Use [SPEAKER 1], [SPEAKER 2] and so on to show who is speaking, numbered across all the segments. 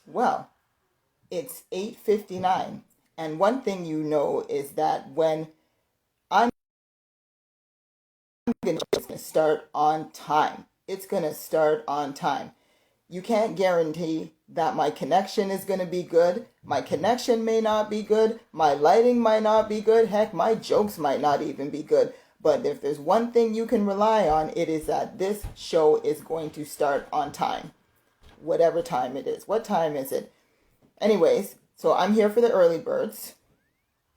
[SPEAKER 1] Well, it's 8:59, and one thing you know is that when I'm going to start on time, it's going to start on time. You can't guarantee that my connection is going to be good. My connection may not be good. My lighting might not be good. Heck, my jokes might not even be good. But if there's one thing you can rely on, it is that this show is going to start on time, whatever time it is. What time is it? Anyways, so I'm here for the early birds.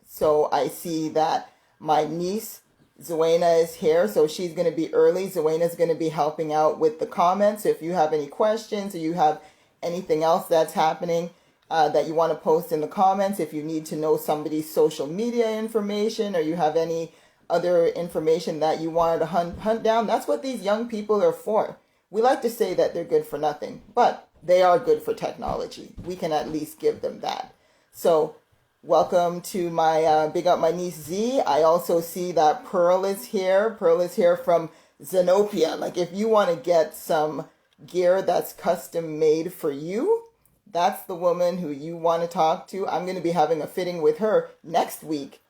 [SPEAKER 1] So I see that my niece Zuena is here, so she's going to be early. Zuena's going to be helping out with the comments. If you have any questions or you have anything else that's happening that you want to post in the comments, if you need to know somebody's social media information or you have any other information that you wanted to hunt down, that's what these young people are for. We like to say that they're good for nothing, but they are good for technology. We can at least give them that. So welcome to my big up my niece Z. I also see that Pearl is here. Pearl is here from Zenopia. Like if you want to get some gear that's custom made for you, that's the woman who you want to talk to. I'm going to be having a fitting with her next week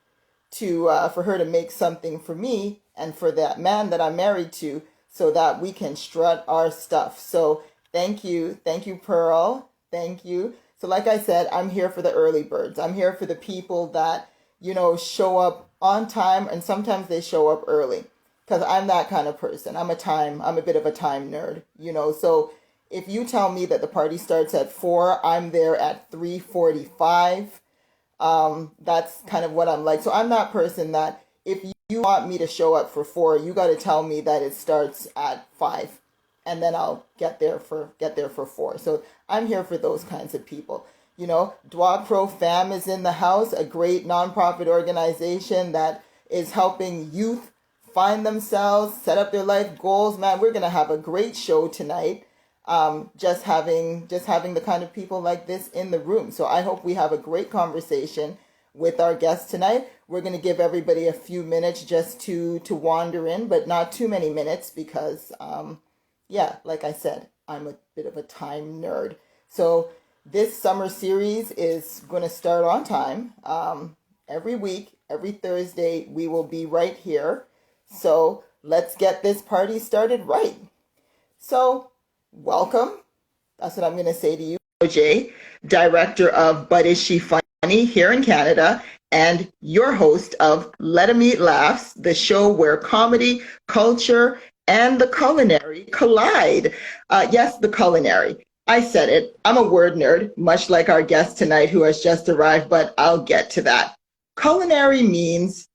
[SPEAKER 1] to for her to make something for me and for that man that I'm married to so that we can strut our stuff. So thank you, Pearl. Thank you. So like I said, I'm here for the early birds. I'm here for the people that, show up on time, and sometimes they show up early because I'm that kind of person. I'm a bit of a time nerd, So if you tell me that the party starts at 4, I'm there at 3:45. That's kind of what I'm like. So I'm that person that if you want me to show up for 4, you got to tell me that it starts at 5, and then I'll get there for 4. So I'm here for those kinds of people. Dwa Pro Fam is in the house, a great nonprofit organization that is helping youth find themselves, set up their life goals. Man, we're gonna have a great show tonight. Just having the kind of people like this in the room. So I hope we have a great conversation with our guests tonight. We're going to give everybody a few minutes just to wander in, but not too many minutes because, like I said, I'm a bit of a time nerd. So this summer series is going to start on time. Every week, every Thursday, we will be right here. So let's get this party started right. So welcome. That's what I'm going to say to you, OJ, director of But Is She Funny here in Canada, and your host of Let 'Em Eat Laughs, the show where comedy, culture, and the culinary collide. Yes, the culinary. I said it. I'm a word nerd, much like our guest tonight who has just arrived, but I'll get to that. Culinary means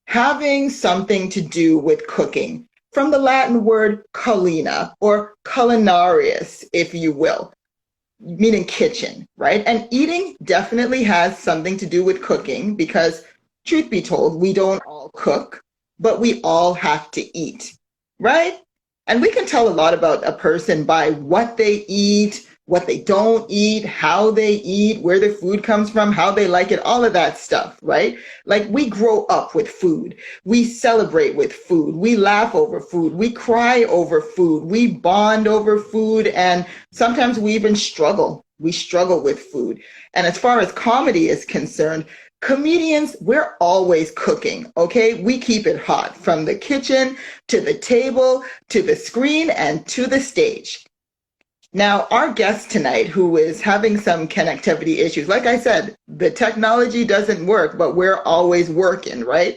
[SPEAKER 1] having something to do with cooking, from the Latin word culina or culinarius, if you will, meaning kitchen, right? And eating definitely has something to do with cooking because, truth be told, we don't all cook, but we all have to eat, right? And we can tell a lot about a person by what they eat, what they don't eat, how they eat, where their food comes from, how they like it, all of that stuff, right? Like we grow up with food. We celebrate with food. We laugh over food. We cry over food. We bond over food. And sometimes we even struggle. We struggle with food. And as far as comedy is concerned, comedians, we're always cooking, okay? We keep it hot from the kitchen to the table, to the screen, and to the stage. Now, our guest tonight, who is having some connectivity issues, like I said, the technology doesn't work, but we're always working, right?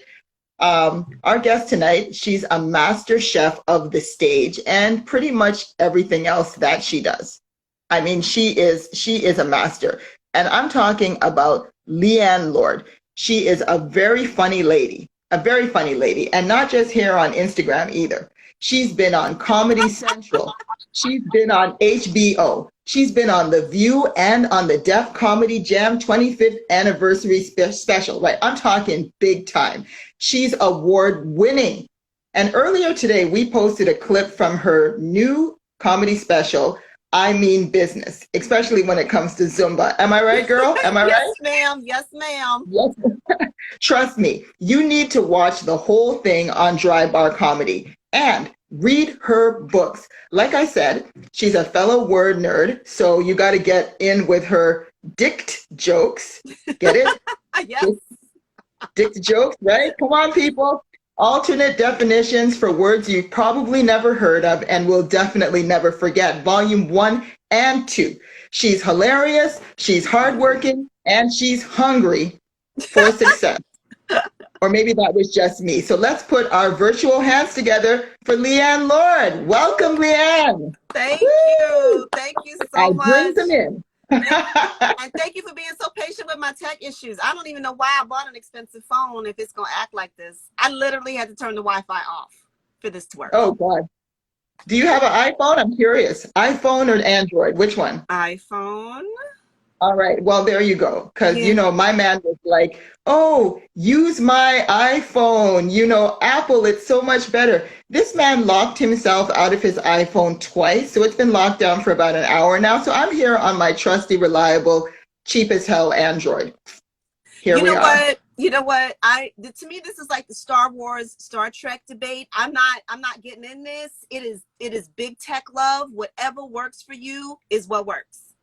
[SPEAKER 1] Our guest tonight, she's a master chef of the stage and pretty much everything else that she does. I mean, she is a master. And I'm talking about Leighann Lord. She is a very funny lady, and not just here on Instagram either. She's been on Comedy Central. She's been on HBO. She's been on The View and on the Def Comedy Jam 25th anniversary special, right? I'm talking big time. She's award winning. And earlier today, we posted a clip from her new comedy special, I Mean Business, especially when it comes to Zumba. Am I right, girl? Am I
[SPEAKER 2] Yes,
[SPEAKER 1] right?
[SPEAKER 2] ma'am. Yes, ma'am.
[SPEAKER 1] Yes. Trust me, you need to watch the whole thing on Dry Bar Comedy. And Read her books. Like I said, she's a fellow word nerd, so you got to get in with her dict jokes. Get it?
[SPEAKER 2] Yes.
[SPEAKER 1] Dict jokes, right? Come on, people. Alternate definitions for words you've probably never heard of and will definitely never forget. Volume 1 and 2. She's hilarious, she's hardworking, and she's hungry for success. Or maybe that was just me. So let's put our virtual hands together for Leighann Lord. Welcome, Leighann.
[SPEAKER 2] Thank
[SPEAKER 1] Woo!
[SPEAKER 2] you. Thank you so
[SPEAKER 1] I bring
[SPEAKER 2] much.
[SPEAKER 1] them in.
[SPEAKER 2] Thank, and thank you for being so patient with my tech issues. I don't even know why I bought an expensive phone if it's going to act like this. I literally had to turn the Wi-Fi off for this to work.
[SPEAKER 1] Oh, God. Do you have an iPhone? I'm curious. iPhone or Android? Which one?
[SPEAKER 2] iPhone.
[SPEAKER 1] All right. Well, there you go. Because,
[SPEAKER 2] Yeah.
[SPEAKER 1] my man was like, oh, use my iPhone. Apple, it's so much better. This man locked himself out of his iPhone twice. So it's been locked down for about an hour now. So I'm here on my trusty, reliable, cheap as hell Android. Here
[SPEAKER 2] You
[SPEAKER 1] we
[SPEAKER 2] know
[SPEAKER 1] are.
[SPEAKER 2] what? You know what? To me this is like the Star Wars, Star Trek debate. I'm not getting in this. It is big tech love. Whatever works for you is what works.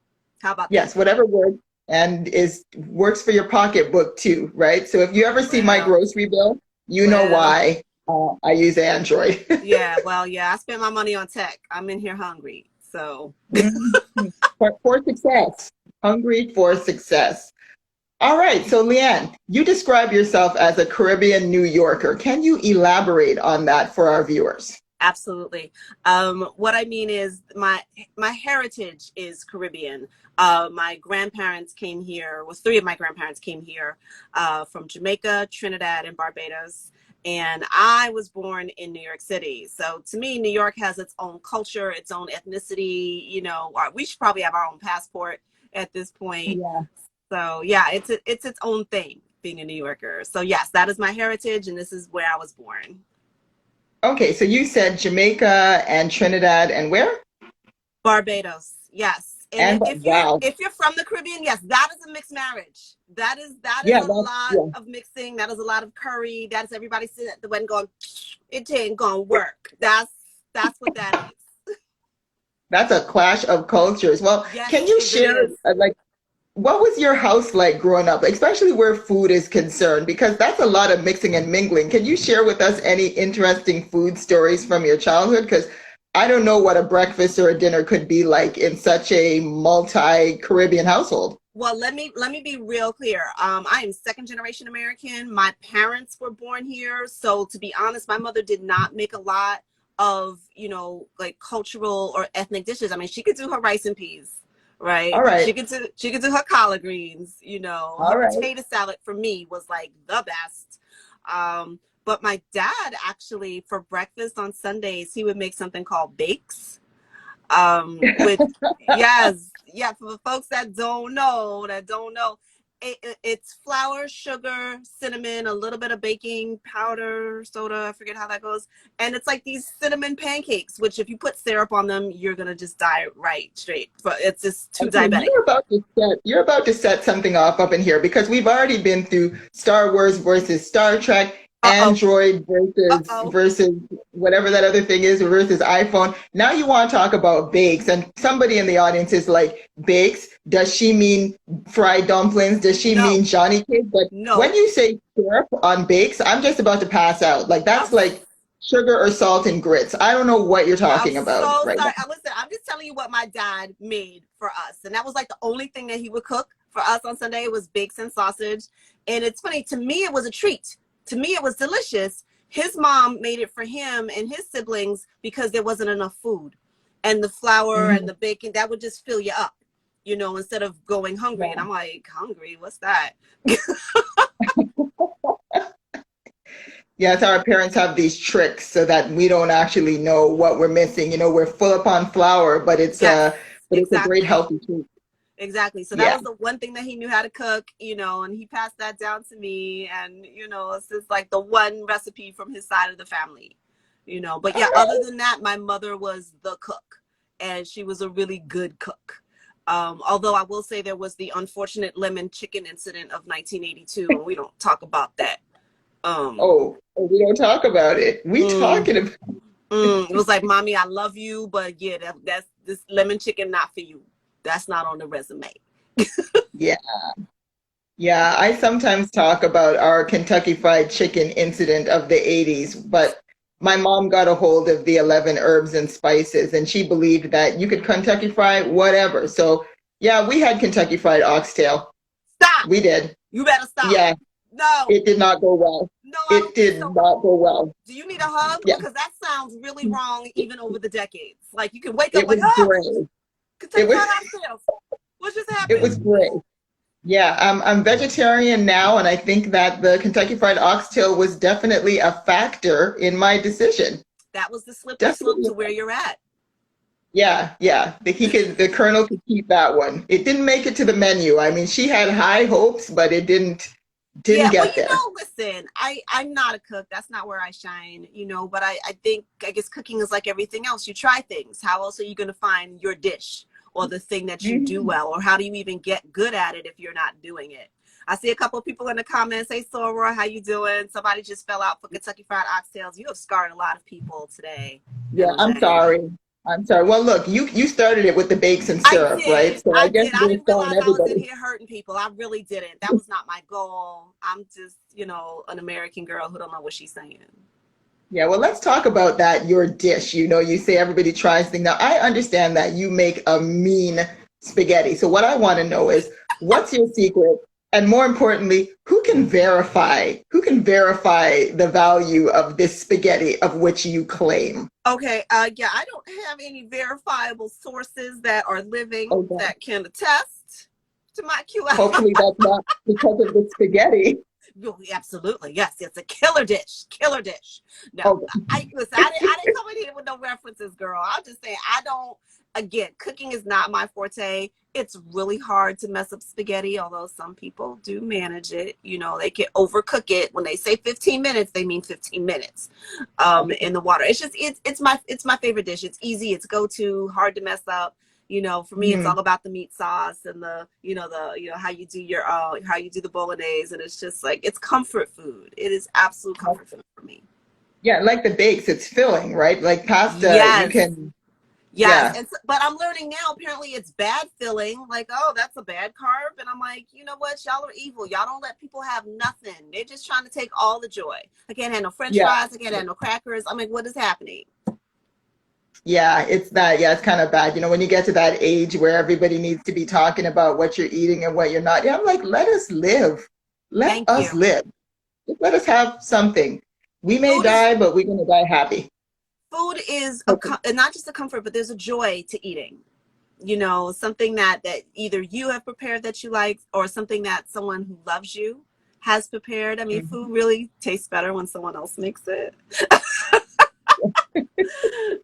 [SPEAKER 2] How about that?
[SPEAKER 1] Yes, whatever works and is works for your pocketbook too, right? So if you ever see my
[SPEAKER 2] Well,
[SPEAKER 1] grocery bill, you know
[SPEAKER 2] well,
[SPEAKER 1] why I use Android.
[SPEAKER 2] yeah, well, yeah, I spent my money on tech. I'm in here hungry. So,
[SPEAKER 1] Mhm. For success, hungry for success. All right, so Leighann, you describe yourself as a Caribbean New Yorker. Can you elaborate on that for our viewers?
[SPEAKER 2] absolutely. What I mean is my heritage is Caribbean. My grandparents came here. Well, three of my grandparents came here from Jamaica, Trinidad, and Barbados. And I was born in New York City. So to me, New York has its own culture, its own ethnicity. We should probably have our own passport at this point.
[SPEAKER 1] Yeah.
[SPEAKER 2] So yeah, it's its own thing being a New Yorker. So yes, that is my heritage, and this is where I was born.
[SPEAKER 1] Okay, so you said Jamaica and Trinidad and where?
[SPEAKER 2] Barbados, yes. And
[SPEAKER 1] And
[SPEAKER 2] if you're
[SPEAKER 1] wow.
[SPEAKER 2] if you're from the Caribbean, yes, that is a mixed marriage. That is
[SPEAKER 1] Yeah,
[SPEAKER 2] a
[SPEAKER 1] that's
[SPEAKER 2] lot
[SPEAKER 1] yeah.
[SPEAKER 2] of mixing. That is a lot of curry. That is everybody sitting at the wedding going, it ain't gonna work. That's what that is.
[SPEAKER 1] That's a clash of cultures. Well, can
[SPEAKER 2] Yes,
[SPEAKER 1] you
[SPEAKER 2] it really
[SPEAKER 1] share
[SPEAKER 2] is.
[SPEAKER 1] like what was your house like growing up, especially where food is concerned? Because that's a lot of mixing and mingling. Can you share with us any interesting food stories from your childhood? Because I don't know what a breakfast or a dinner could be like in such a multi-Caribbean household.
[SPEAKER 2] Well, let me be real clear. I am second generation American. My parents were born here, so to be honest, my mother did not make a lot of like cultural or ethnic dishes. I mean, she could do her rice and peas,
[SPEAKER 1] All
[SPEAKER 2] right?
[SPEAKER 1] right.
[SPEAKER 2] She could do her collard greens. Her
[SPEAKER 1] All right.
[SPEAKER 2] potato salad for me was like the best. But my dad actually for breakfast on Sundays he would make something called bakes, which yes, yeah, for the folks that don't know, it's flour, sugar, cinnamon, a little bit of baking powder, soda, I forget how that goes, and it's like these cinnamon pancakes, which if you put syrup on them you're gonna just die right straight, but it's just too
[SPEAKER 1] Okay,
[SPEAKER 2] diabetic.
[SPEAKER 1] you're about to set something off up in here because we've already been through Star Wars versus Star Trek,
[SPEAKER 2] Uh-oh.
[SPEAKER 1] Android versus
[SPEAKER 2] Uh-oh.
[SPEAKER 1] whatever that other thing is versus iPhone. Now you want to talk about bakes, and somebody in the audience is like, bakes? Does she mean fried dumplings? Does she
[SPEAKER 2] No.
[SPEAKER 1] mean Johnny cake? But when
[SPEAKER 2] No.
[SPEAKER 1] you say syrup on bakes, I'm just about to pass out. Like
[SPEAKER 2] I'm
[SPEAKER 1] that's like sugar or salt and grits. I don't know what you're
[SPEAKER 2] I'm
[SPEAKER 1] talking about
[SPEAKER 2] so
[SPEAKER 1] right
[SPEAKER 2] sorry.
[SPEAKER 1] now.
[SPEAKER 2] Listen, I'm just telling you what my dad made for us. And that was like the only thing that he would cook for us on Sunday was bakes and sausage. And it's funny, to me, it was a treat. To me, it was delicious. His mom made it for him and his siblings because there wasn't enough food. And the flour and
[SPEAKER 1] Mhm.
[SPEAKER 2] the bacon, that would just fill you up, instead of going hungry. And I'm like, hungry? What's that?
[SPEAKER 1] Yes, our parents have these tricks so that we don't actually know what we're missing. We're full upon flour, but it's
[SPEAKER 2] Yes,
[SPEAKER 1] a great
[SPEAKER 2] exactly.
[SPEAKER 1] healthy treat.
[SPEAKER 2] Exactly. So that
[SPEAKER 1] Yeah.
[SPEAKER 2] was the one thing that he knew how to cook, and he passed that down to me. And, it's just like the one recipe from his side of the family. But
[SPEAKER 1] All
[SPEAKER 2] yeah, other
[SPEAKER 1] right.
[SPEAKER 2] than that, my mother was the cook and she was a really good cook. Although I will say there was the unfortunate lemon chicken incident of 1982, and we don't talk about that. Um,
[SPEAKER 1] Oh, we don't talk about it. We
[SPEAKER 2] mm,
[SPEAKER 1] talking about.
[SPEAKER 2] It was like, mommy, I love you, but yeah, that's this lemon chicken not for you. That's not on the resume.
[SPEAKER 1] Yeah. Yeah, I sometimes talk about our Kentucky Fried Chicken incident of the 80s, but my mom got a hold of the 11 herbs and spices, and she believed that you could Kentucky fry whatever. So, yeah, we had Kentucky Fried Oxtail.
[SPEAKER 2] Stop.
[SPEAKER 1] We did.
[SPEAKER 2] You better stop.
[SPEAKER 1] Yeah,
[SPEAKER 2] No,
[SPEAKER 1] it did not go well.
[SPEAKER 2] no, I
[SPEAKER 1] It
[SPEAKER 2] don't think
[SPEAKER 1] did
[SPEAKER 2] so.
[SPEAKER 1] not go well.
[SPEAKER 2] Do you need a hug?
[SPEAKER 1] Yeah,
[SPEAKER 2] Because that sounds really wrong, even over the decades. Like you can wake up
[SPEAKER 1] it
[SPEAKER 2] like,
[SPEAKER 1] was
[SPEAKER 2] oh,
[SPEAKER 1] gray. It
[SPEAKER 2] Kentucky
[SPEAKER 1] was
[SPEAKER 2] Fried Oxtails. What just
[SPEAKER 1] it
[SPEAKER 2] happened?
[SPEAKER 1] was gray. Yeah, I'm vegetarian now, and I think that the Kentucky Fried Oxtail was definitely a factor in my decision.
[SPEAKER 2] That was the slippery slope
[SPEAKER 1] Definitely.
[SPEAKER 2] to where you're at.
[SPEAKER 1] Yeah, yeah. The colonel could keep that one. It didn't make it to the menu. I mean, she had high hopes, but it didn't
[SPEAKER 2] Yeah, well,
[SPEAKER 1] get there.
[SPEAKER 2] listen, I'm not a cook. That's not where I shine, but I think I guess cooking is like everything else. You try things. How else are you going to find your dish or the thing that you do
[SPEAKER 1] Mhm.
[SPEAKER 2] well, or how do you even get good at it if you're not doing it? I see a couple of people in the comments. Hey, Sora, how you doing? Somebody just fell out for Kentucky Fried Oxtails. You have scarred a lot of people today,
[SPEAKER 1] Yeah, I'm
[SPEAKER 2] enoje.
[SPEAKER 1] sorry. I'm sorry. Well, look, you started it with the bakes and
[SPEAKER 2] I
[SPEAKER 1] syrup, right?
[SPEAKER 2] did.
[SPEAKER 1] So I
[SPEAKER 2] I
[SPEAKER 1] guess
[SPEAKER 2] did. I
[SPEAKER 1] we're
[SPEAKER 2] didn't
[SPEAKER 1] telling
[SPEAKER 2] realize I was in
[SPEAKER 1] everybody.
[SPEAKER 2] here hurting people. I really didn't. That was not my goal. I'm just, an American girl who don't know what she's saying.
[SPEAKER 1] Yeah, well, let's talk about that, your dish. You say everybody tries things. Now, I understand that you make a mean spaghetti. So what I want to know is what's your secret? And more importantly, who can verify the value of this spaghetti of which you claim?
[SPEAKER 2] Okay, yeah, I don't have any verifiable sources that are living
[SPEAKER 1] Okay.
[SPEAKER 2] that can attest to my QL.
[SPEAKER 1] Hopefully that's not because of the spaghetti.
[SPEAKER 2] Absolutely, yes, it's a killer dish, killer dish. No,
[SPEAKER 1] Okay.
[SPEAKER 2] I listen. I didn't come in here with no references, girl. I'm just saying I don't. Again, cooking is not my forte. It's really hard to mess up spaghetti, although some people do manage it. They can overcook it. When they say 15 minutes, they mean 15 minutes
[SPEAKER 1] Okay.
[SPEAKER 2] in the water. It's just it's my favorite dish. It's easy. It's go to. Hard to mess up. For me, it's
[SPEAKER 1] Mhm.
[SPEAKER 2] all about the meat sauce and how you do how you do the bolognese, and it's just like it's comfort food. It is absolute comfort food for me.
[SPEAKER 1] Yeah, like the bakes, it's filling, right? Like pasta, you
[SPEAKER 2] Yes,
[SPEAKER 1] can,
[SPEAKER 2] yes,
[SPEAKER 1] yeah,
[SPEAKER 2] but I'm learning now. Apparently, it's bad filling. Like, oh, that's a bad carb, and I'm like, you know what? Y'all are evil. Y'all don't let people have nothing. They're just trying to take all the joy. I can't have no French
[SPEAKER 1] yeah.
[SPEAKER 2] fries. I can't have no crackers. I'm like, what is happening?
[SPEAKER 1] Yeah, it's that. Yeah, it's kind of bad. When you get to that age where everybody needs to be talking about what you're eating and what you're not. Yeah, I'm like, let us live. Let
[SPEAKER 2] Thank
[SPEAKER 1] us
[SPEAKER 2] you.
[SPEAKER 1] live. Just let us have something. We may
[SPEAKER 2] Food is
[SPEAKER 1] die, but we're going to die happy.
[SPEAKER 2] food is
[SPEAKER 1] Hopefully.
[SPEAKER 2] not just a comfort, but there's a joy to eating. Something that either you have prepared that you like, or something that someone who loves you has prepared. I mean,
[SPEAKER 1] Mhm.
[SPEAKER 2] food really tastes better when someone else makes it.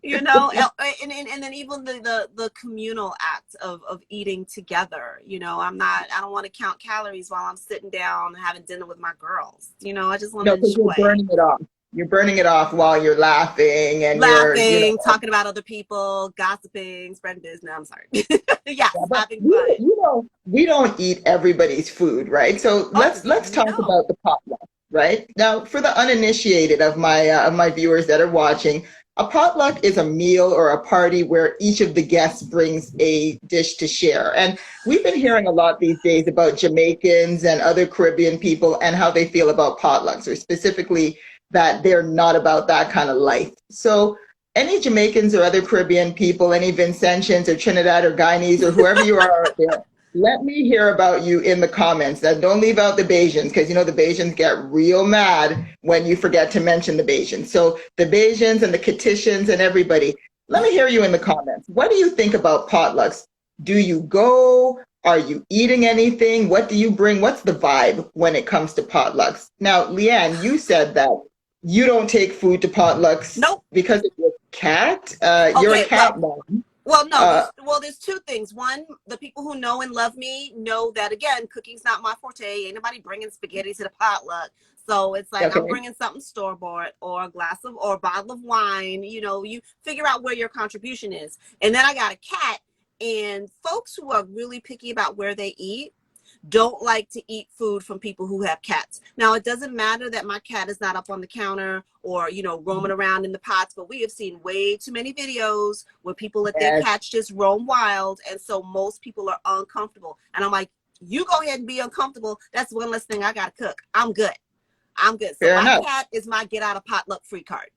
[SPEAKER 2] And then even the communal act of eating together. I don't want to count calories while I'm sitting down having dinner with my girls. I just want to
[SPEAKER 1] No, because you're
[SPEAKER 2] enjoy
[SPEAKER 1] burning it off. You're burning it off while you're laughing and
[SPEAKER 2] laughing, talking about other people, gossiping, spreading business. No, I'm sorry. Yes,
[SPEAKER 1] yeah, but
[SPEAKER 2] having fun.
[SPEAKER 1] we don't eat everybody's food, right? So
[SPEAKER 2] Oh,
[SPEAKER 1] let's talk about the potluck, right? Now, for the uninitiated of my viewers that are watching, a potluck is a meal or a party where each of the guests brings a dish to share. And we've been hearing a lot these days about Jamaicans and other Caribbean people and how they feel about potlucks, or specifically that they're not about that kind of life. So any Jamaicans or other Caribbean people, any Vincentians or Trinidad or Guyanese or whoever you are out there, let me hear about you in the comments. And don't leave out the Bajans, because the Bajans get real mad when you forget to mention the Bajans. So the Bajans and the Kititians and everybody, let me hear you in the comments. What do you think about potlucks? Do you go? Are you eating anything? What do you bring? What's the vibe when it comes to potlucks? Now, Leighann, you said that you don't take food to potlucks
[SPEAKER 2] Nope.
[SPEAKER 1] because of your cat. You're a
[SPEAKER 2] Okay,
[SPEAKER 1] cat mom.
[SPEAKER 2] no,
[SPEAKER 1] Uh,
[SPEAKER 2] there's two things. One, the people who know and love me know that again, cooking's not my forte. Ain't nobody bringing spaghetti to the potluck. So it's like I'm
[SPEAKER 1] okay.
[SPEAKER 2] bringing something store bought, or a glass of or a bottle of wine. You figure out where your contribution is. And then I got a cat, and folks who are really picky about where they eat, don't like to eat food from people who have cats. Now, it doesn't matter that my cat is not up on the counter or, you know, roaming around in the pots, but we have seen way too many videos where people let their
[SPEAKER 1] Yes.
[SPEAKER 2] cats just roam wild. And so most people are uncomfortable. And I'm like, you go ahead and be uncomfortable. That's one less thing I got to cook. I'm good. I'm good. So
[SPEAKER 1] Fair
[SPEAKER 2] my
[SPEAKER 1] enough.
[SPEAKER 2] cat is my get out of potluck free card.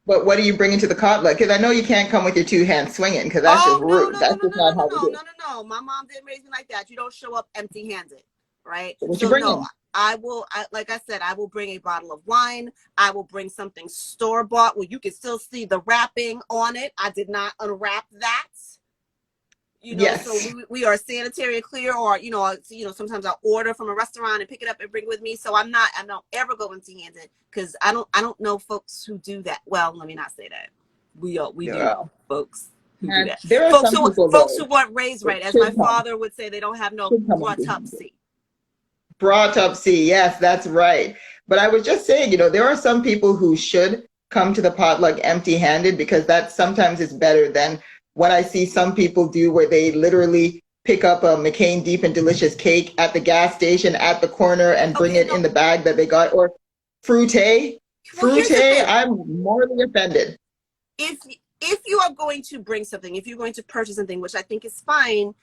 [SPEAKER 1] But what do you bring into the potluck? Because I know you can't come with your two hands swinging, because that's just
[SPEAKER 2] Oh, no,
[SPEAKER 1] rude.
[SPEAKER 2] no, no,
[SPEAKER 1] That's
[SPEAKER 2] no,
[SPEAKER 1] just
[SPEAKER 2] no, no,
[SPEAKER 1] not
[SPEAKER 2] no,
[SPEAKER 1] how we
[SPEAKER 2] no,
[SPEAKER 1] do it.
[SPEAKER 2] no, no, no. My mom didn't raise me like that. You don't show up empty handed, right?
[SPEAKER 1] So what you
[SPEAKER 2] So no,
[SPEAKER 1] bringing?
[SPEAKER 2] like I said, I will bring a bottle of wine. I will bring something store bought where you can still see the wrapping on it. I did not unwrap that. You know, so
[SPEAKER 1] Yes.
[SPEAKER 2] we are sanitary and clear, or sometimes I'll order from a restaurant and pick it up and bring it with me. So I don't ever go empty handed, because I don't know folks who do that. Well, let me not say that. We do
[SPEAKER 1] Yeah.
[SPEAKER 2] know folks who do
[SPEAKER 1] And
[SPEAKER 2] that.
[SPEAKER 1] there are
[SPEAKER 2] Folks
[SPEAKER 1] some
[SPEAKER 2] who
[SPEAKER 1] people
[SPEAKER 2] folks who
[SPEAKER 1] though
[SPEAKER 2] weren't raised
[SPEAKER 1] that
[SPEAKER 2] right, as my
[SPEAKER 1] should come,
[SPEAKER 2] father would say, they don't have no
[SPEAKER 1] should come empty-handed.
[SPEAKER 2] autopsy.
[SPEAKER 1] Brought up C. Yes, that's right. But I was just saying, there are some people who should come to the potluck empty-handed, because that sometimes is better than what I see some people do, where they literally pick up a McCain Deep and Delicious cake at the gas station at the corner and bring
[SPEAKER 2] Okay,
[SPEAKER 1] it
[SPEAKER 2] no.
[SPEAKER 1] in the bag that they got, or fruité.
[SPEAKER 2] Well, here's the
[SPEAKER 1] Fruité,
[SPEAKER 2] thing.
[SPEAKER 1] I'm mortally offended.
[SPEAKER 2] If you are going to bring something, if you're going to purchase something, which I think is fine,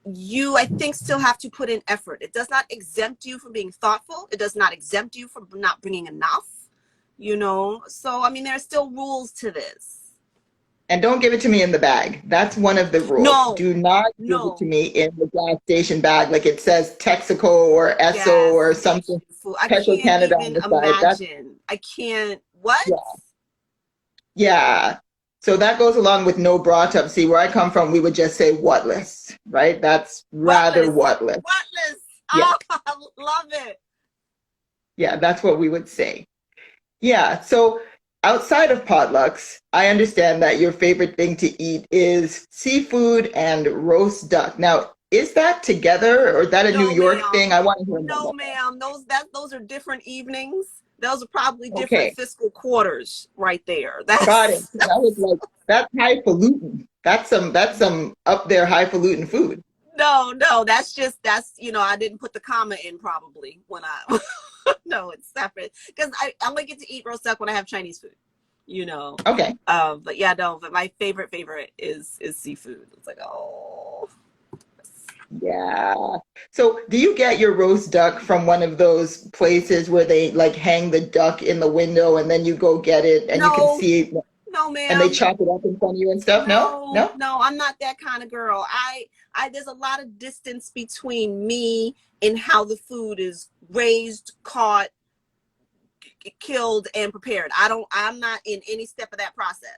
[SPEAKER 2] I think still have to put in effort. It does not exempt you from being thoughtful. It does not exempt you from not bringing enough, So, I mean, there are still rules to this.
[SPEAKER 1] And don't give it to me in the bag. That's one of the rules.
[SPEAKER 2] No,
[SPEAKER 1] Do not give it to me in the gas station bag, like it says Texaco or Esso
[SPEAKER 2] Yes,
[SPEAKER 1] or
[SPEAKER 2] thank
[SPEAKER 1] something,
[SPEAKER 2] you. I
[SPEAKER 1] Petro
[SPEAKER 2] can't
[SPEAKER 1] Canada on
[SPEAKER 2] even
[SPEAKER 1] the side. That's,
[SPEAKER 2] imagine. I can't. What?
[SPEAKER 1] yeah. So that goes along with no brought up. See, where I come from, we would just say whatless, right? That's rather
[SPEAKER 2] Whatless.
[SPEAKER 1] whatless.
[SPEAKER 2] Whatless.
[SPEAKER 1] Yeah.
[SPEAKER 2] Oh, I love it.
[SPEAKER 1] Yeah, that's what we would say. Yeah. So outside of potlucks, I understand that your favorite thing to eat is seafood and roast duck. Now, is that together, or is that a New
[SPEAKER 2] No,
[SPEAKER 1] York
[SPEAKER 2] ma'am.
[SPEAKER 1] thing? I want to hear more
[SPEAKER 2] No,
[SPEAKER 1] about
[SPEAKER 2] ma'am. Those are different evenings. Those are probably
[SPEAKER 1] that.
[SPEAKER 2] different
[SPEAKER 1] Okay.
[SPEAKER 2] fiscal quarters right there.
[SPEAKER 1] Got it.
[SPEAKER 2] That's
[SPEAKER 1] That was like, that's highfalutin. That's some up there highfalutin food.
[SPEAKER 2] no. I didn't put the comma in probably when I no, it's separate, because I only get to eat roast duck when I have Chinese food.
[SPEAKER 1] Okay.
[SPEAKER 2] But yeah, no, but my favorite is seafood. It's like, oh.
[SPEAKER 1] Yeah. So do you get your roast duck from one of those places where they like hang the duck in the window and then you go get it and you can
[SPEAKER 2] No,
[SPEAKER 1] see it
[SPEAKER 2] no,
[SPEAKER 1] and they
[SPEAKER 2] ma'am.
[SPEAKER 1] chop it up in front of you and stuff? No?
[SPEAKER 2] No,
[SPEAKER 1] No?
[SPEAKER 2] no, I'm not that kind of girl. There's a lot of distance between me and how the food is raised, caught, killed, and prepared. I'm not in any step of that process.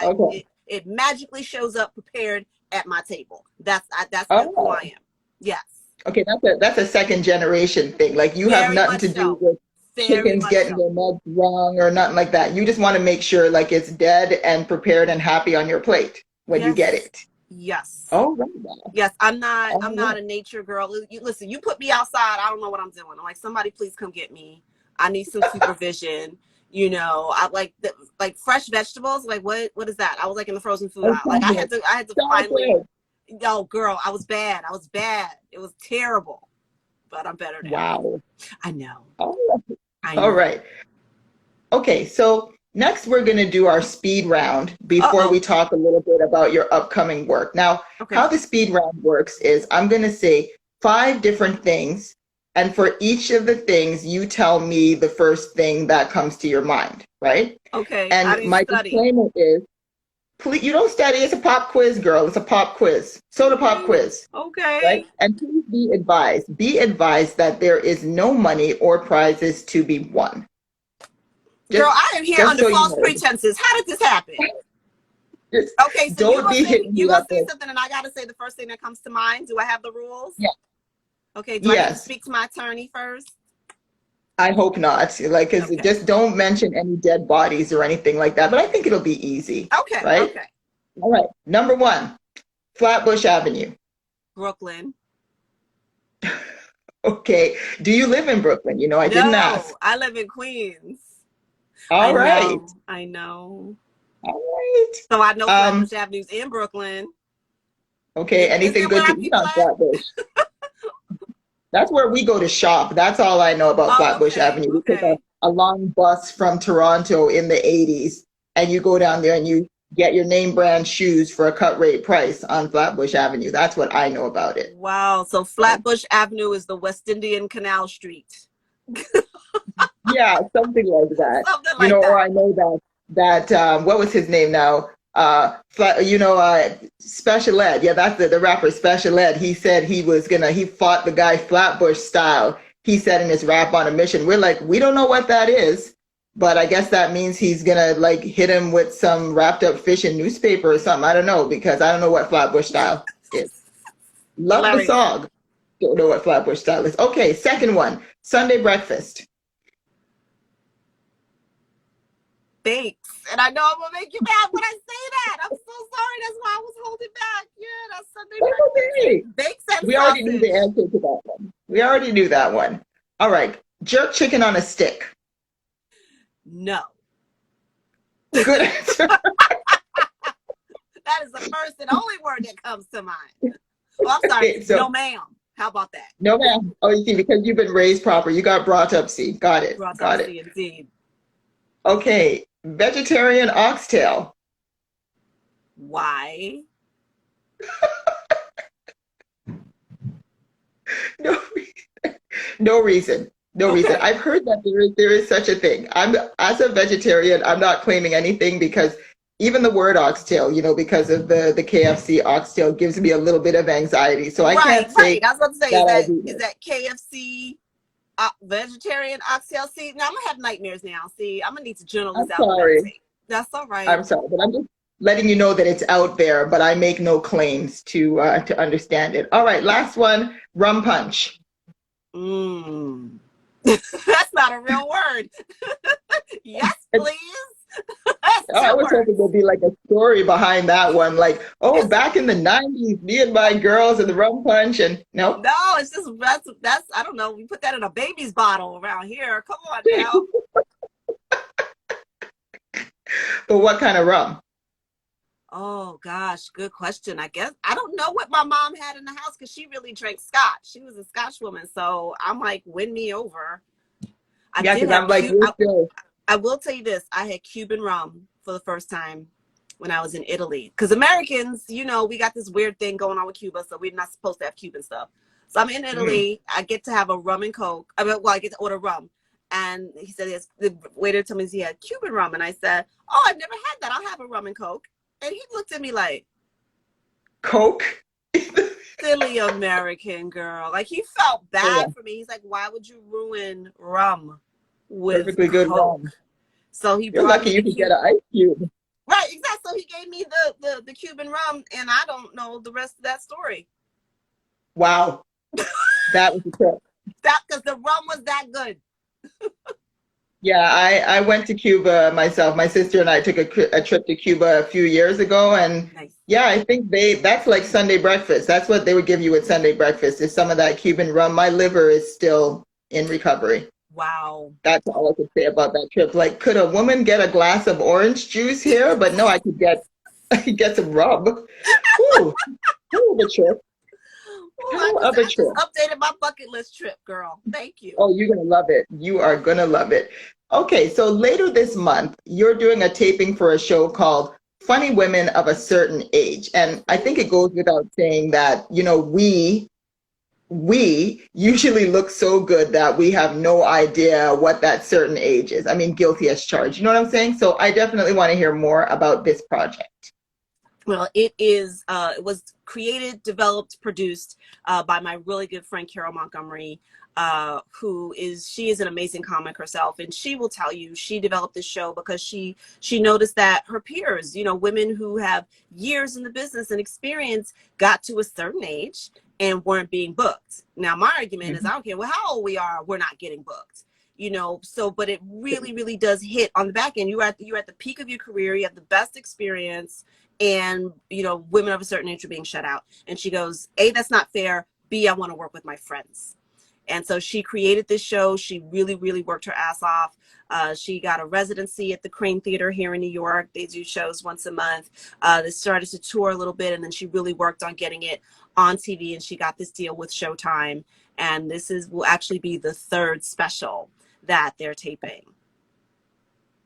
[SPEAKER 1] Okay.
[SPEAKER 2] It magically shows up prepared at my table. That's who
[SPEAKER 1] Oh.
[SPEAKER 2] I am. Yes.
[SPEAKER 1] Okay, that's a second generation thing. Like you have
[SPEAKER 2] Very
[SPEAKER 1] nothing
[SPEAKER 2] much
[SPEAKER 1] to do
[SPEAKER 2] so.
[SPEAKER 1] with
[SPEAKER 2] Very
[SPEAKER 1] chickens
[SPEAKER 2] much
[SPEAKER 1] getting
[SPEAKER 2] so.
[SPEAKER 1] their nuts wrong or nothing like that. You just want to make sure like it's dead and prepared and happy on your plate when you get
[SPEAKER 2] Yes.
[SPEAKER 1] it.
[SPEAKER 2] Yes.
[SPEAKER 1] Oh, right now.
[SPEAKER 2] Yes, I'm not.
[SPEAKER 1] Oh,
[SPEAKER 2] I'm
[SPEAKER 1] right.
[SPEAKER 2] not a nature girl. Listen, you put me outside, I don't know what I'm doing. I'm like, somebody please come get me. I need some supervision. I like fresh vegetables. Like what is that? I was like in the frozen food
[SPEAKER 1] Oh,
[SPEAKER 2] aisle. Like
[SPEAKER 1] stop it.
[SPEAKER 2] I had to
[SPEAKER 1] Stop
[SPEAKER 2] finally.
[SPEAKER 1] it.
[SPEAKER 2] Oh, girl, I was bad. I was bad. It was terrible, but I'm better now.
[SPEAKER 1] Wow.
[SPEAKER 2] I know.
[SPEAKER 1] All right.
[SPEAKER 2] I
[SPEAKER 1] All
[SPEAKER 2] know.
[SPEAKER 1] right. Okay, so next we're going to do our speed round before
[SPEAKER 2] Uh-oh.
[SPEAKER 1] we talk a little bit about your upcoming work. Now,
[SPEAKER 2] Okay.
[SPEAKER 1] how the speed round works is I'm going to say 5 different things, and for each of the things, you tell me the first thing that comes to your mind, right?
[SPEAKER 2] Okay. I
[SPEAKER 1] And
[SPEAKER 2] didn't
[SPEAKER 1] my
[SPEAKER 2] study.
[SPEAKER 1] disclaimer is, please, you don't study. It's a pop quiz, girl. It's a pop quiz. Soda pop quiz, right?
[SPEAKER 2] Okay.
[SPEAKER 1] And please be advised that there is no money or prizes to be won.
[SPEAKER 2] Girl, I am here
[SPEAKER 1] Just
[SPEAKER 2] under
[SPEAKER 1] so you
[SPEAKER 2] false
[SPEAKER 1] know.
[SPEAKER 2] pretenses. How did this happen?
[SPEAKER 1] Just
[SPEAKER 2] Okay, so
[SPEAKER 1] don't be hitting
[SPEAKER 2] you
[SPEAKER 1] me
[SPEAKER 2] gonna
[SPEAKER 1] up
[SPEAKER 2] say
[SPEAKER 1] with,
[SPEAKER 2] something, and I gotta say the first thing that comes to mind. Do I have the rules?
[SPEAKER 1] yeah.
[SPEAKER 2] Okay. Do I need to
[SPEAKER 1] Yes.
[SPEAKER 2] speak to my attorney first?
[SPEAKER 1] I hope not. Like, cause
[SPEAKER 2] Okay.
[SPEAKER 1] just don't mention any dead bodies or anything like that. But I think it'll be easy.
[SPEAKER 2] Okay.
[SPEAKER 1] Right?
[SPEAKER 2] Okay.
[SPEAKER 1] All right. Number 1, Flatbush Avenue.
[SPEAKER 2] Brooklyn.
[SPEAKER 1] Okay. Do you live in Brooklyn? I didn't ask.
[SPEAKER 2] No, I live in Queens.
[SPEAKER 1] All
[SPEAKER 2] I
[SPEAKER 1] right.
[SPEAKER 2] know. I know.
[SPEAKER 1] All right.
[SPEAKER 2] So I know Flatbush Avenue's in Brooklyn.
[SPEAKER 1] Okay.
[SPEAKER 2] Is
[SPEAKER 1] Anything
[SPEAKER 2] it
[SPEAKER 1] good
[SPEAKER 2] where
[SPEAKER 1] to
[SPEAKER 2] our
[SPEAKER 1] eat
[SPEAKER 2] people
[SPEAKER 1] on
[SPEAKER 2] at?
[SPEAKER 1] Flatbush? That's where we go to shop. That's all I know about
[SPEAKER 2] Oh,
[SPEAKER 1] Flatbush
[SPEAKER 2] okay,
[SPEAKER 1] Avenue. We took
[SPEAKER 2] okay.
[SPEAKER 1] a long bus from Toronto in the 80s, and you go down there and you get your name brand shoes for a cut rate price on Flatbush Avenue. That's what I know about it.
[SPEAKER 2] Wow. So Flatbush Avenue is the West Indian Canal Street.
[SPEAKER 1] Yeah, something like that.
[SPEAKER 2] Something
[SPEAKER 1] You
[SPEAKER 2] like
[SPEAKER 1] know, or
[SPEAKER 2] that.
[SPEAKER 1] I know that what was his name now? Special Ed. Yeah, that's the rapper Special Ed. He said he fought the guy Flatbush style. He said in his rap on a mission. We're like, we don't know what that is, but I guess that means he's gonna like hit him with some wrapped up fish in newspaper or something. I don't know because I don't know what Flatbush style is. Love the
[SPEAKER 2] Hilarious.
[SPEAKER 1] song. Don't know what Flatbush style is. Okay, second one, Sunday breakfast.
[SPEAKER 2] Thanks. And I know I'm gonna make you mad when I say that. I'm so sorry. That's why I was holding back. Yeah, that's Sunday
[SPEAKER 1] That's
[SPEAKER 2] breakfast.
[SPEAKER 1] okay.
[SPEAKER 2] Bakes and
[SPEAKER 1] We already knew the
[SPEAKER 2] sausage.
[SPEAKER 1] answer to that one. We already knew that one. All right. Jerk chicken on a stick.
[SPEAKER 2] No.
[SPEAKER 1] Good answer.
[SPEAKER 2] That is the first and only word that comes to mind. Oh, I'm sorry.
[SPEAKER 1] Okay,
[SPEAKER 2] No,
[SPEAKER 1] so
[SPEAKER 2] ma'am. How about that?
[SPEAKER 1] no ma'am. Oh, you see, because you've been raised proper, you got brought up. See, got it,
[SPEAKER 2] Brought up
[SPEAKER 1] got it.
[SPEAKER 2] C indeed.
[SPEAKER 1] Okay, vegetarian oxtail.
[SPEAKER 2] Why?
[SPEAKER 1] No, no reason. No reason.
[SPEAKER 2] Okay.
[SPEAKER 1] I've heard that there is such a thing. I'm as a vegetarian, I'm not claiming anything because even the word oxtail, because of the KFC oxtail gives me a little bit of anxiety. So I
[SPEAKER 2] Right,
[SPEAKER 1] can't
[SPEAKER 2] right.
[SPEAKER 1] say
[SPEAKER 2] I was about to say,
[SPEAKER 1] that I've
[SPEAKER 2] is
[SPEAKER 1] eaten it.
[SPEAKER 2] that KFC vegetarian oxtail? See, now I'm gonna have nightmares now. See, I'm gonna need to journal this
[SPEAKER 1] I'm
[SPEAKER 2] out and
[SPEAKER 1] sorry.
[SPEAKER 2] meditate. That's all right.
[SPEAKER 1] I'm sorry, but I'm just letting you know that it's out there, but I make no claims to understand it. All right, last one, rum punch.
[SPEAKER 2] Mm. That's not a real word. Yes, please. That's
[SPEAKER 1] I
[SPEAKER 2] two
[SPEAKER 1] was hoping
[SPEAKER 2] words.
[SPEAKER 1] there'd be like a story behind that one, like, oh,
[SPEAKER 2] It's
[SPEAKER 1] back in the 90s, me and my girls and the rum punch, and no.
[SPEAKER 2] no, it's just that's I don't know. We put that in a baby's bottle around here. Come on now.
[SPEAKER 1] But what kind of rum?
[SPEAKER 2] Oh gosh, good question. I guess I don't know what my mom had in the house because she really drank scotch. She was a Scotch woman, so I'm like, win me over. I
[SPEAKER 1] Yeah,
[SPEAKER 2] did
[SPEAKER 1] because
[SPEAKER 2] have
[SPEAKER 1] I'm like,
[SPEAKER 2] Cuban.
[SPEAKER 1] you're still
[SPEAKER 2] I will tell you this: I had Cuban rum for the first time when I was in Italy. Because Americans, we got this weird thing going on with Cuba, so we're not supposed to have Cuban stuff. So I'm in
[SPEAKER 1] mm,
[SPEAKER 2] Italy. I get to have a rum and coke. I get to order rum. And he said, yes, the waiter told me he had Cuban rum. And I said, oh, I've never had that. I'll have a rum and coke. And he looked at me like,
[SPEAKER 1] Coke.
[SPEAKER 2] silly American girl. Like he felt
[SPEAKER 1] Yeah,
[SPEAKER 2] bad for me. He's like, why would you ruin rum with
[SPEAKER 1] perfectly good
[SPEAKER 2] coke?
[SPEAKER 1] rum.
[SPEAKER 2] So he
[SPEAKER 1] You're
[SPEAKER 2] brought
[SPEAKER 1] lucky
[SPEAKER 2] me
[SPEAKER 1] you
[SPEAKER 2] the
[SPEAKER 1] could get
[SPEAKER 2] Cuban.
[SPEAKER 1] an ice cube.
[SPEAKER 2] Right, exactly. So he gave me the Cuban rum, and I don't know the rest of that story.
[SPEAKER 1] Wow, that was a trip.
[SPEAKER 2] That because the rum was that good.
[SPEAKER 1] Yeah, I went to Cuba myself. My sister and I took a trip to Cuba a few years ago, and
[SPEAKER 2] Nice.
[SPEAKER 1] yeah, I think that's like Sunday breakfast. That's what they would give you at Sunday breakfast is some of that Cuban rum. My liver is still in recovery.
[SPEAKER 2] Wow.
[SPEAKER 1] That's all I could say about that trip. Like, could a woman get a glass of orange juice here? But no, I could get I could get some rum. Whew, hell of a trip.
[SPEAKER 2] Well,
[SPEAKER 1] Hell of a
[SPEAKER 2] I just
[SPEAKER 1] trip.
[SPEAKER 2] updated my bucket list trip, girl. Thank you.
[SPEAKER 1] Oh, you're gonna love it. You are gonna love it. Okay, so later this month, you're doing a taping for a show called Funny Women of a Certain Age. And I think it goes without saying that, we usually look so good that we have no idea what that certain age is. I mean, guilty as charged. You know what I'm saying? So I definitely want to hear more about this project.
[SPEAKER 2] Well, it was created, developed, produced by my really good friend Carol Montgomery, she is an amazing comic herself, and she will tell you she developed this show because she noticed that her peers, women who have years in the business and experience, got to a certain age and weren't being booked. Now, my argument is, I
[SPEAKER 1] Mhm.
[SPEAKER 2] don't care how old we are, we're not getting booked. So but it really, really does hit on the back end. You're at the peak of your career, you have the best experience, and women of a certain age are being shut out. And she goes, A, that's not fair. B, I want to work with my friends. And so she created this show. She really, really worked her ass off. She got a residency at the Crane Theater here in New York. They do shows once a month. They started to tour a little bit, and then she really worked on getting it on TV, and she got this deal with Showtime. And this will actually be the third special that they're taping.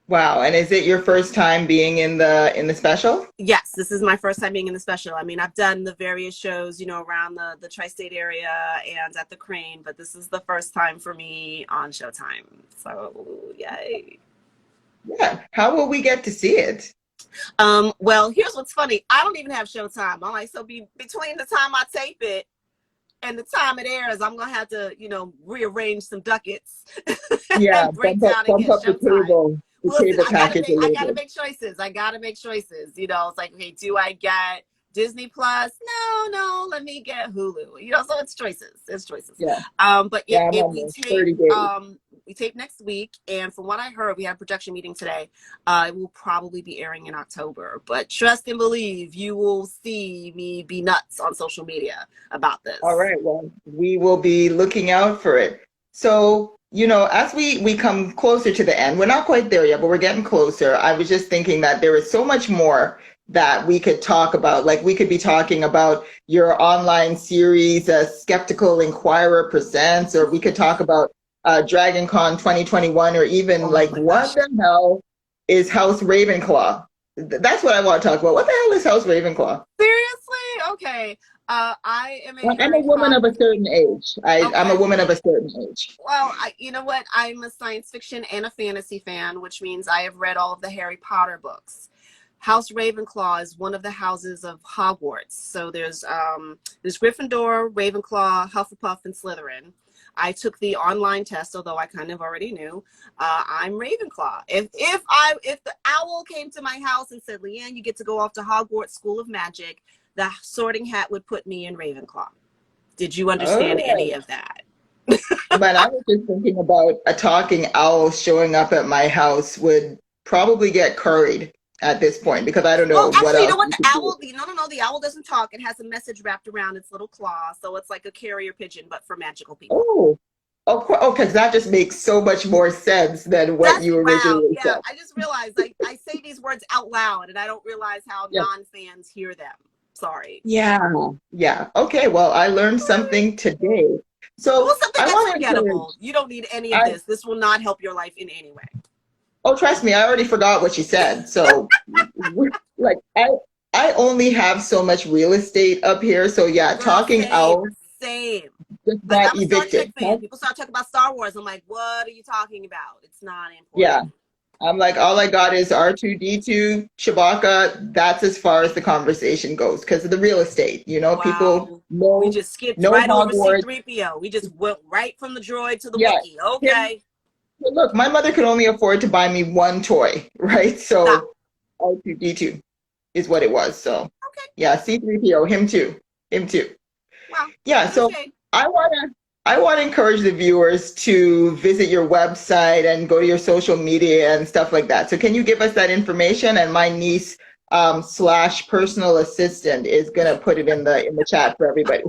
[SPEAKER 1] Wow. And is it your first time being in the special?
[SPEAKER 2] Yes, this is my first time being in the special. I mean, I've done the various shows, around the tri-state area and at the Crane, but this is the first time for me on Showtime. So, yay.
[SPEAKER 1] Yeah. How will we get to see it?
[SPEAKER 2] Well, here's what's funny. I don't even have Showtime. I'm like, so between the time I tape it and the time it airs, I'm gonna have to, rearrange some ducats
[SPEAKER 1] Yeah,
[SPEAKER 2] and break down and
[SPEAKER 1] bump
[SPEAKER 2] get
[SPEAKER 1] up
[SPEAKER 2] Showtime.
[SPEAKER 1] the
[SPEAKER 2] Well, listen,
[SPEAKER 1] cable package a
[SPEAKER 2] I
[SPEAKER 1] little
[SPEAKER 2] gotta
[SPEAKER 1] bit.
[SPEAKER 2] make choices. I gotta make choices. It's like, okay, do I get Disney Plus? No, let me get Hulu. So it's choices. It's choices.
[SPEAKER 1] Yeah.
[SPEAKER 2] But
[SPEAKER 1] Yeah, I'm
[SPEAKER 2] if
[SPEAKER 1] on the 30 days.
[SPEAKER 2] we tape next week, and from what I heard, we had a production meeting today. It will probably be airing in October. But trust and believe, you will see me be nuts on social media about this.
[SPEAKER 1] All right. Well, we will be looking out for it. So, as we come closer to the end, we're not quite there yet, but we're getting closer. I was just thinking that there is so much more that we could talk about. Like we could be talking about your online series, Skeptical Inquirer Presents, or we could talk about Dragon Con 2021, or even what the hell is House Ravenclaw? That's what I want to talk about. What the hell is House Ravenclaw?
[SPEAKER 2] Seriously? Okay. I am
[SPEAKER 1] I'm a woman of a certain age. I'm a woman of a certain age.
[SPEAKER 2] Well, you know what? I'm a science fiction and a fantasy fan, which means I have read all of the Harry Potter books. House Ravenclaw is one of the houses of Hogwarts. So there's Gryffindor, Ravenclaw, Hufflepuff, and Slytherin. I took the online test, although I kind of already knew. I'm Ravenclaw. If the owl came to my house and said, "Leighann, you get to go off to Hogwarts School of Magic," the Sorting Hat would put me in Ravenclaw. Did you understand any of that?
[SPEAKER 1] But I was just thinking about a talking owl showing up at my house would probably get curried at this point, because I don't know what else.
[SPEAKER 2] You know what? The owl, no, the owl doesn't talk. It has a message wrapped around its little claw. So it's like a carrier pigeon, but for magical people.
[SPEAKER 1] Oh, because that just makes so much more sense than what you originally said.
[SPEAKER 2] I just realized I say these words out loud and I don't realize how non-fans hear them. Sorry.
[SPEAKER 1] Yeah. Okay, well, I learned something today. So
[SPEAKER 2] something that's forgettable. You don't need any of this. This will not help your life in any way.
[SPEAKER 1] Oh, trust me, I already forgot what she said. So I only have so much real estate up here. So yeah, talking owl.
[SPEAKER 2] Same.
[SPEAKER 1] Just got evicted.
[SPEAKER 2] People start talking about Star Wars. I'm like, what are you talking about? It's not important.
[SPEAKER 1] Yeah. I'm like, all I got is R2D2, Chewbacca. That's as far as the conversation goes because of the real estate. People know.
[SPEAKER 2] We just skipped right over C-3PO. We just went right from the droid to the Wookiee. Okay.
[SPEAKER 1] Look, my mother could only afford to buy me one toy, right? So R2D2 is what it was. So yeah, C-3PO, him too.
[SPEAKER 2] Wow.
[SPEAKER 1] Yeah, so I want to encourage the viewers to visit your website and go to your social media and stuff like that. So can you give us that information? And my niece / personal assistant is gonna put it in the chat for everybody.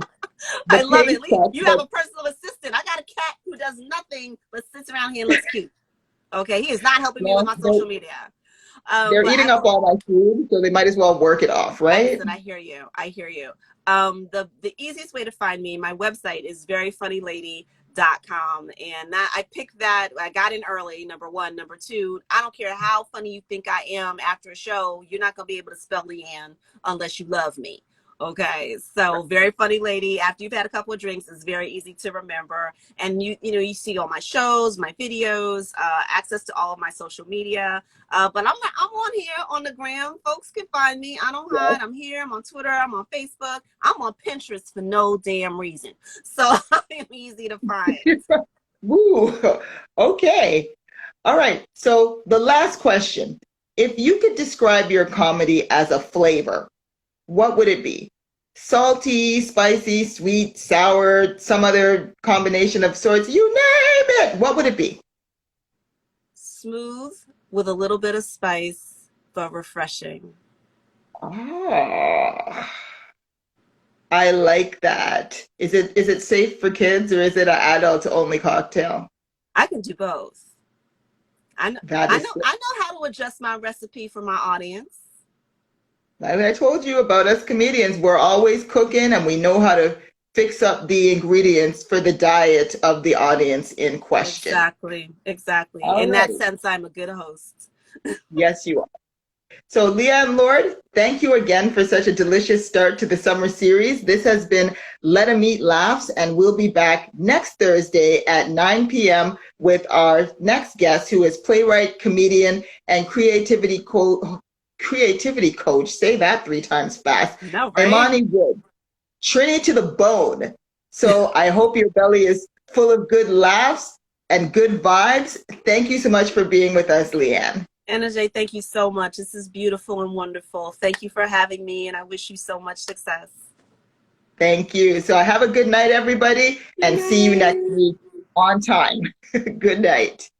[SPEAKER 2] I love it. You have a personal assistant. I got a cat who does nothing but sits around here and looks cute. Okay, he is not helping me with my social media.
[SPEAKER 1] They're eating up all my food, so they might as well work it off, right?
[SPEAKER 2] Listen, I hear you. The easiest way to find me, my website is veryfunnylady.com, and I picked that. I got in early, number one. Number two, I don't care how funny you think I am after a show, you're not gonna be able to spell Leighann unless you love me. Okay, so Very Funny Lady. After you've had a couple of drinks, it's very easy to remember. And you see all my shows, my videos, access to all of my social media. But I'm on here on the gram. Folks can find me. I don't hide. I'm here. I'm on Twitter. I'm on Facebook. I'm on Pinterest for no damn reason. So I'm easy to find.
[SPEAKER 1] Woo. Okay. All right. So the last question: if you could describe your comedy as a flavor, what would it be? Salty, spicy, sweet, sour, some other combination of sorts, you name it. What would it be?
[SPEAKER 2] Smooth with a little bit of spice, but refreshing.
[SPEAKER 1] Ah, I like that. Is it safe for kids or is it an adult only cocktail?
[SPEAKER 2] I can do both. I know,
[SPEAKER 1] That
[SPEAKER 2] I
[SPEAKER 1] is
[SPEAKER 2] know, I know how to adjust my recipe for my audience.
[SPEAKER 1] like I told you about us comedians. We're always cooking and we know how to fix up the ingredients for the diet of the audience in question.
[SPEAKER 2] Exactly, exactly.
[SPEAKER 1] All
[SPEAKER 2] In that
[SPEAKER 1] right.
[SPEAKER 2] sense, I'm a good host.
[SPEAKER 1] Yes, you are. So, Leighann Lord, thank you again for such a delicious start to the summer series. This has been Let 'em Eat Laughs, and we'll be back next Thursday at 9 p.m. with our next guest, who is playwright, comedian, and creativity coach. Say that 3 times fast.
[SPEAKER 2] No, right?
[SPEAKER 1] Imani Wood, Trini to the bone. So I hope your belly is full of good laughs and good vibes. Thank you so much for being with us, Leighann.
[SPEAKER 2] Enoje, thank you so much. This is beautiful and wonderful. Thank you for having me, and I wish you so much success.
[SPEAKER 1] Thank you. So have a good night, everybody, and see you next
[SPEAKER 2] Yay!
[SPEAKER 1] week on time. Good night.